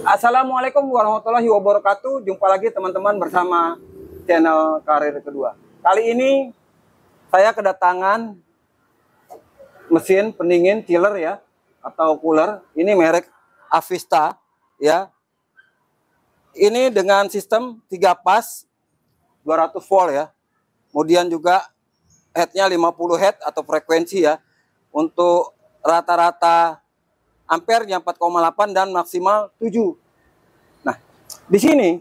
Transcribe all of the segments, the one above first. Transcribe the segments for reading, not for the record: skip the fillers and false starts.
Assalamualaikum warahmatullahi wabarakatuh. Jumpa lagi teman-teman bersama channel Karir Kedua. Kali ini saya kedatangan mesin pendingin chiller ya, atau cooler. Ini merek Avista ya. Ini dengan sistem 3 pas 200 volt ya. Kemudian juga headnya 50 head atau frekuensi ya. Untuk rata-rata ampernya 4,8 dan maksimal 7. Nah, di sini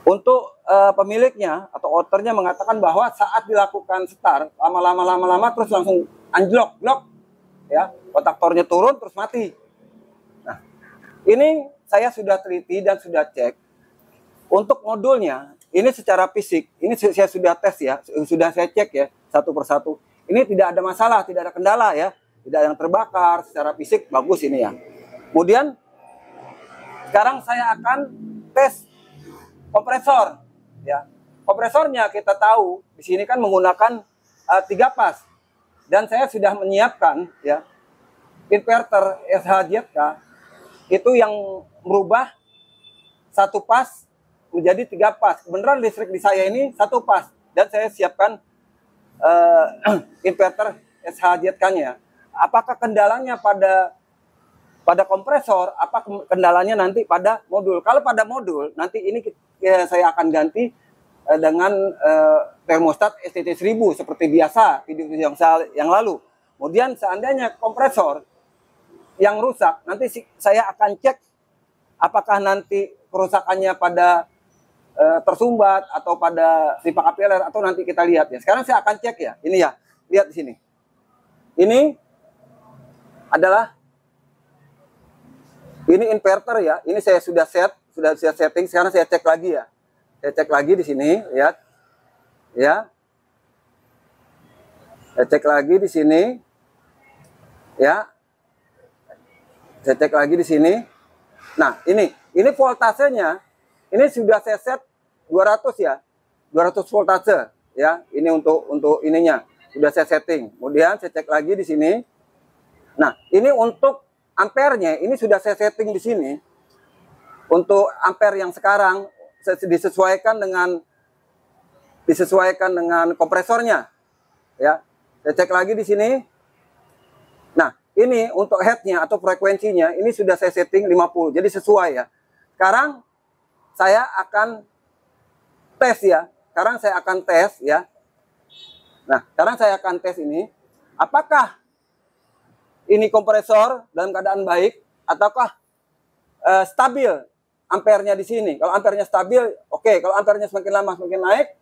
untuk pemiliknya atau ownernya mengatakan bahwa saat dilakukan start lama-lama terus langsung anjlok, blok ya, kontaktornya turun terus mati. Nah, ini saya sudah teliti dan sudah cek. Untuk modulnya ini secara fisik, ini saya sudah tes ya, sudah saya cek ya satu persatu. Ini tidak ada masalah, tidak ada kendala ya. Tidak ada yang terbakar, secara fisik bagus ini ya. Kemudian sekarang saya akan tes kompresor ya. Kompresornya kita tahu di sini kan menggunakan 3 pas. Dan saya sudah menyiapkan ya inverter SHZK itu yang merubah 1 pas menjadi 3 pas. Beneran listrik di saya ini 1 pas, dan saya siapkan inverter SHZK-nya. Apakah kendalanya pada kompresor, apa kendalanya nanti pada modul? Kalau pada modul, nanti ini saya akan ganti dengan termostat STT1000 seperti biasa video yang lalu. Kemudian seandainya kompresor yang rusak, nanti saya akan cek apakah nanti kerusakannya pada tersumbat atau pada pipa kapiler, atau nanti kita lihat ya. Sekarang saya akan cek ya. Ini ya, lihat di sini. Ini adalah inverter ya. Ini saya sudah sudah setting. Sekarang saya cek lagi ya. Saya cek lagi di sini, lihat. Ya. Saya cek lagi di sini. Ya. Saya cek lagi di sini. Nah, ini voltasenya ini sudah saya set 200 ya. 200 voltase ya. Ini untuk ininya sudah saya setting. Kemudian saya cek lagi di sini. Nah, ini untuk ampernya, ini sudah saya setting di sini. Untuk ampere yang sekarang disesuaikan dengan kompresornya. Ya, saya cek lagi di sini. Nah, ini untuk headnya atau frekuensinya, ini sudah saya setting 50, jadi sesuai ya. Sekarang saya akan tes ya. Sekarang saya akan tes ya. Nah, sekarang saya akan tes ini. Apakah ini kompresor dalam keadaan baik, ataukah stabil ampernya di sini? Kalau ampernya stabil, oke. Kalau ampernya semakin lama semakin naik,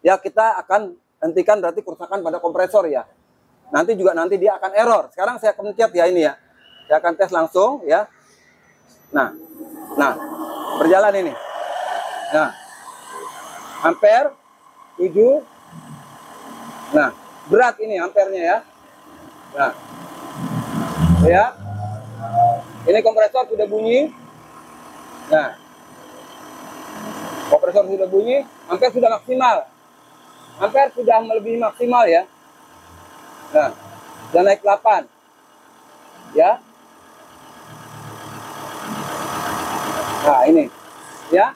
ya kita akan hentikan berarti kerusakan pada kompresor ya. Nanti dia akan error. Sekarang saya pencet ya ini ya. Saya akan tes langsung ya. Nah, berjalan ini. Nah, ampere 7. Nah, berat ini ampernya ya. Nah, ya, ini kompresor sudah bunyi. Nah, kompresor sudah bunyi, ampere sudah maksimal. Ampere sudah melebihi maksimal ya. Nah, sudah naik 8. Ya. Nah, ini. Ya.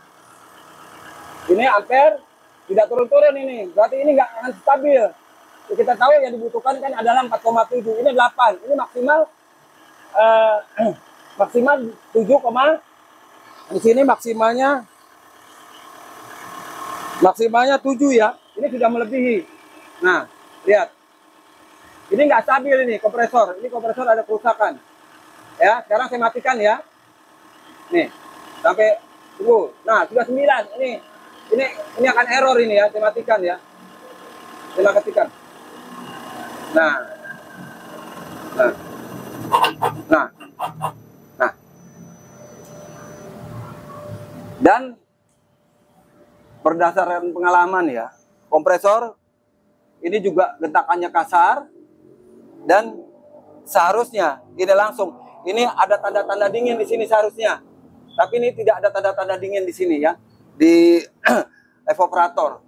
Ini ampere tidak turun-turun ini. Berarti ini nggak akan stabil. Kita tahu yang dibutuhkan kan adalah 4,7. Ini 8. Ini maksimal maksimal 7, di sini maksimalnya 7 ya. Ini sudah melebihi. Nah, lihat. Ini nggak stabil ini kompresor. Ini kompresor ada kerusakan. Ya, sekarang saya matikan ya. Nih, sampai tunggu. Nah, sudah 9. Ini akan error ini ya. Saya matikan ya. Saya matikan. Nah. Dan berdasarkan pengalaman ya, kompresor ini juga gentakannya kasar, dan seharusnya ini langsung ini ada tanda-tanda dingin di sini seharusnya, tapi ini tidak ada tanda-tanda dingin di sini ya, di evaporator.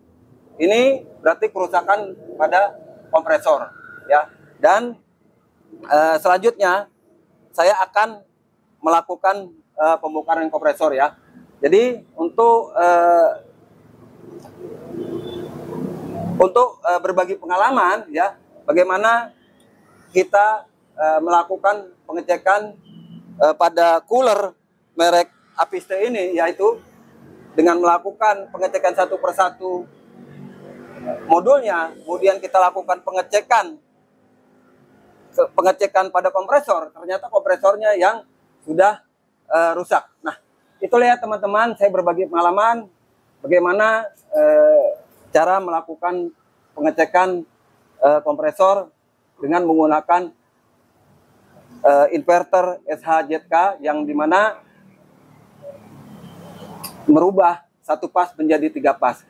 Ini berarti kerusakan pada kompresor ya. Dan selanjutnya saya akan melakukan pembongkaran kompresor ya. Jadi untuk berbagi pengalaman ya, bagaimana kita melakukan pengecekan pada cooler merek Apiste ini, yaitu dengan melakukan pengecekan satu persatu modulnya, kemudian kita lakukan pengecekan pada kompresor, ternyata kompresornya yang sudah rusak. Nah, itulah ya teman-teman, saya berbagi pengalaman bagaimana cara melakukan pengecekan kompresor dengan menggunakan inverter SHZK yang dimana merubah satu pas menjadi 3 pas.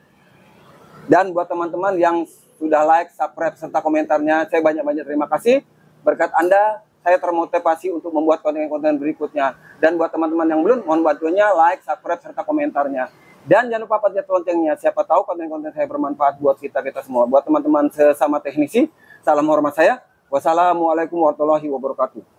Dan buat teman-teman yang sudah like, subscribe, serta komentarnya, saya banyak-banyak terima kasih. Berkat Anda, saya termotivasi untuk membuat konten-konten berikutnya. Dan buat teman-teman yang belum, mohon bantuannya like, subscribe, serta komentarnya. Dan jangan lupa pencet loncengnya, siapa tahu konten-konten saya bermanfaat buat kita semua. Buat teman-teman sesama teknisi, salam hormat saya. Wassalamualaikum warahmatullahi wabarakatuh.